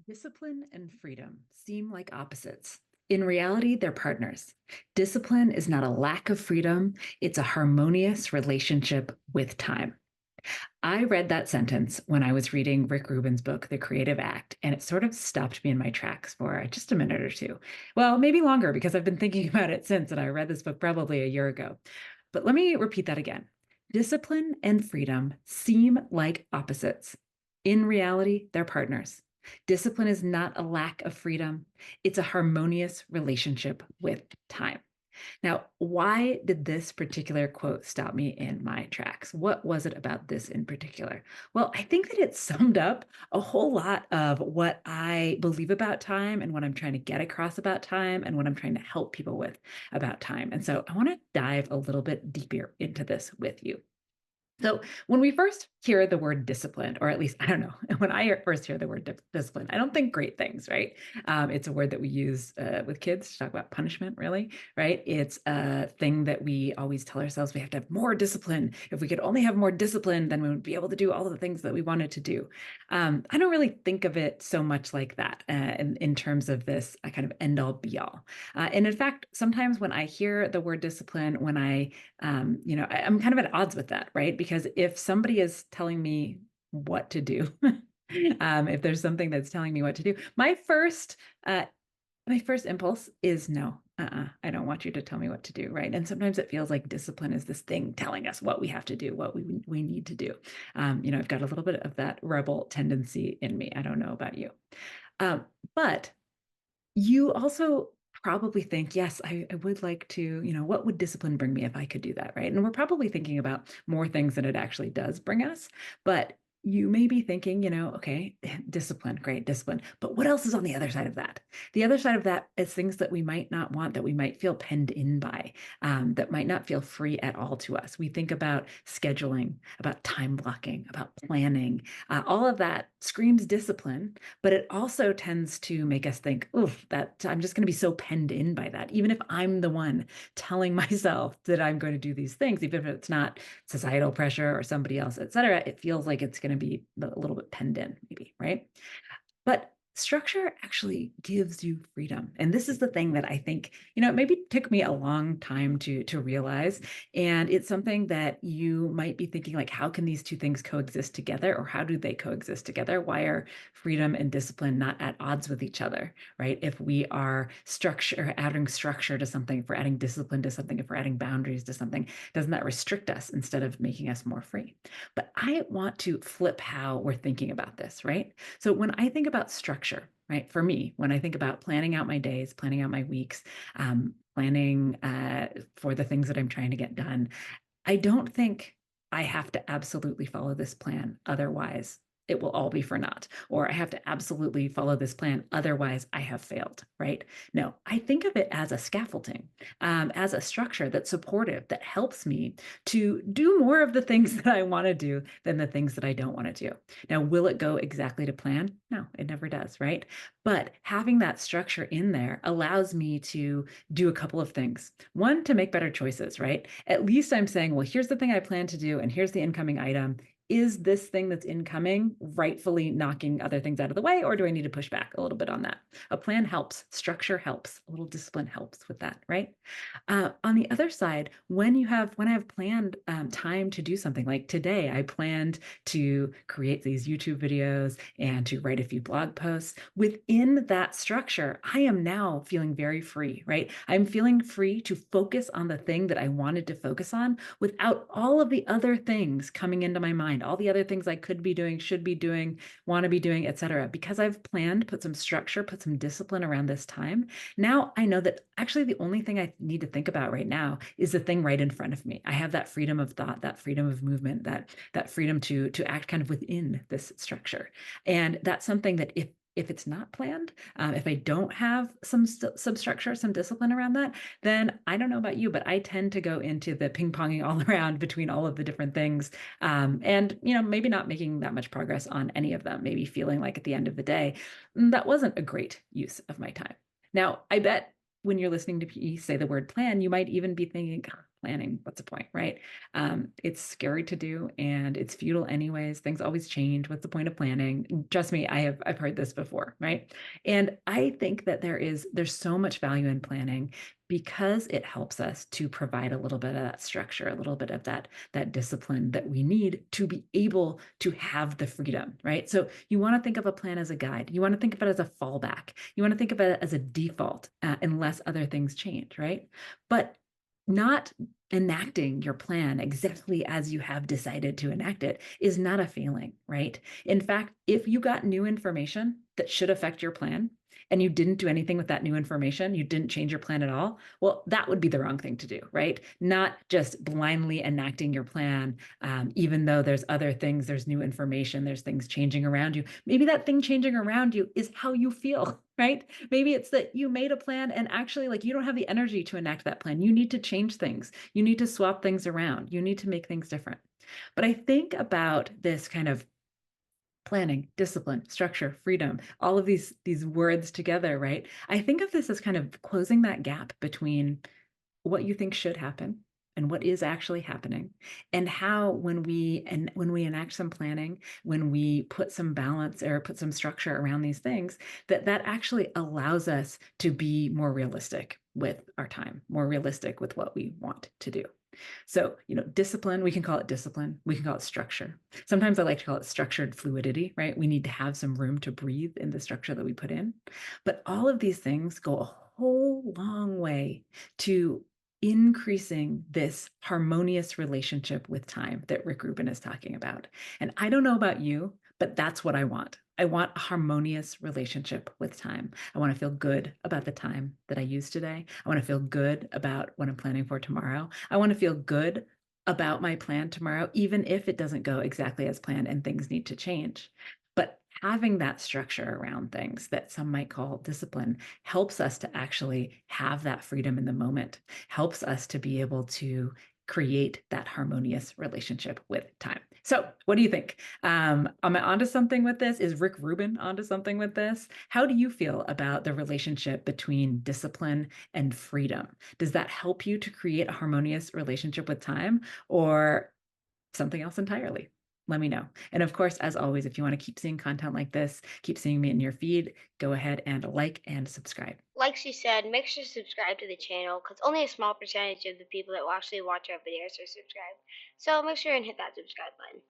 Discipline and freedom seem like opposites. In reality, they're partners. Discipline is not a lack of freedom, it's a harmonious relationship with time. I read that sentence when I was reading Rick Rubin's book, The Creative Act, and it sort of stopped me in my tracks for just a minute or two. Well, maybe longer because I've been thinking about it since, and I read this book probably a year ago. But let me repeat that again. Discipline and freedom seem like opposites. In reality, they're partners. Discipline is not a lack of freedom, it's a harmonious relationship with time. Now, why did this particular quote stop me in my tracks? What was it about this in particular? Well, I think that it summed up a whole lot of what I believe about time and what I'm trying to get across about time and what I'm trying to help people with about time. And so I want to dive a little bit deeper into this with you. So when we first hear the word discipline, or at least I don't know, when I first hear the word discipline, I don't think great things, right? It's a word that we use with kids to talk about punishment, really, right? It's a thing that we always tell ourselves we have to have more discipline. If we could only have more discipline, then we would be able to do all of the things that we wanted to do. I don't really think of it so much like that in terms of this kind of end all be all. And in fact, sometimes when I hear the word discipline, when I'm kind of at odds with that, right? Because if somebody is telling me what to do, if there's something that's telling me what to do, my first impulse is no. I don't want you to tell me what to do, right? And sometimes it feels like discipline is this thing telling us what we have to do, what we need to do. I've got a little bit of that rebel tendency in me. I don't know about you, but you also probably think, yes, I would like to, what would discipline bring me if I could do that, right? And we're probably thinking about more things than it actually does bring us. But you may be thinking, okay, discipline, great discipline. But what else is on the other side of that? The other side of that is things that we might not want, that we might feel penned in by, that might not feel free at all to us. We think about scheduling, about time blocking, about planning. All of that screams discipline, but it also tends to make us think, oof, that I'm just going to be so penned in by that. Even if I'm the one telling myself that I'm going to do these things, even if it's not societal pressure or somebody else, et cetera, it feels like it's going to be a little bit penned in, maybe, right? But structure actually gives you freedom. And this is the thing that I think, it maybe took me a long time to realize. And it's something that you might be thinking, like, how can these two things coexist together? Or how do they coexist together? Why are freedom and discipline not at odds with each other, right? If we are adding structure to something, if we're adding discipline to something, if we're adding boundaries to something, doesn't that restrict us instead of making us more free? But I want to flip how we're thinking about this, right? So when I think about structure, right, for me, when I think about planning out my days, planning out my weeks, planning for the things that I'm trying to get done, I don't think I have to absolutely follow this plan. Otherwise, it will all be for naught. Or I have to absolutely follow this plan. Otherwise, I have failed, right? No, I think of it as a scaffolding, as a structure that's supportive, that helps me to do more of the things that I want to do than the things that I don't want to do. Now, will it go exactly to plan? No, it never does, right? But having that structure in there allows me to do a couple of things. One, to make better choices, right? At least I'm saying, well, here's the thing I plan to do, and here's the incoming item. Is this thing that's incoming rightfully knocking other things out of the way, or do I need to push back a little bit on that? A plan helps, structure helps, a little discipline helps with that, right? On the other side, when I have planned time to do something, like today, I planned to create these YouTube videos and to write a few blog posts. Within that structure, I am now feeling very free, right? I'm feeling free to focus on the thing that I wanted to focus on without all of the other things coming into my mind, all the other things I could be doing, should be doing, want to be doing, etc. Because I've planned, put some structure, put some discipline around this time. Now I know that actually the only thing I need to think about right now is the thing right in front of me. I have that freedom of thought, that freedom of movement, that freedom to act kind of within this structure. And that's something that if it's not planned, if I don't have some structure, some discipline around that, then I don't know about you, but I tend to go into the ping ponging all around between all of the different things, and maybe not making that much progress on any of them. Maybe feeling like at the end of the day, that wasn't a great use of my time. Now, I bet when you're listening to PE say the word plan, you might even be thinking, "God, planning, what's the point, right? It's scary to do and it's futile anyways. Things always change. What's the point of planning? Trust me, I've heard this before, right? And I think that there's so much value in planning because it helps us to provide a little bit of that structure, a little bit of that discipline that we need to be able to have the freedom, right? So you want to think of a plan as a guide. You want to think of it as a fallback. You want to think of it as a default, unless other things change, right? But not enacting your plan exactly as you have decided to enact it is not a failing, right? In fact, if you got new information that should affect your plan and you didn't do anything with that new information, you didn't change your plan at all, well, that would be the wrong thing to do, right? Not just blindly enacting your plan, even though there's other things, there's new information, there's things changing around you. Maybe that thing changing around you is how you feel, right? Maybe it's that you made a plan and actually, like, you don't have the energy to enact that plan. You need to change things. You need to swap things around. You need to make things different. But I think about this kind of planning, discipline, structure, freedom, all of these words together, right? I think of this as kind of closing that gap between what you think should happen and what is actually happening, and how when we enact some planning, when we put some balance or put some structure around these things, that actually allows us to be more realistic with our time, more realistic with what we want to do. So, discipline, we can call it discipline. We can call it structure. Sometimes I like to call it structured fluidity, right? We need to have some room to breathe in the structure that we put in. But all of these things go a whole long way to increasing this harmonious relationship with time that Rick Rubin is talking about. And I don't know about you, but that's what I want. I want a harmonious relationship with time. I want to feel good about the time that I use today. I want to feel good about what I'm planning for tomorrow. I want to feel good about my plan tomorrow, even if it doesn't go exactly as planned and things need to change. But having that structure around things that some might call discipline helps us to actually have that freedom in the moment, helps us to be able to create that harmonious relationship with time. So, what do you think? Am I onto something with this? Is Rick Rubin onto something with this? How do you feel about the relationship between discipline and freedom? Does that help you to create a harmonious relationship with time or something else entirely? Let me know. And of course, as always, if you want to keep seeing content like this, keep seeing me in your feed, go ahead and like and subscribe. Like she said, make sure to subscribe to the channel because only a small percentage of the people that will actually watch our videos are subscribed. So make sure and hit that subscribe button.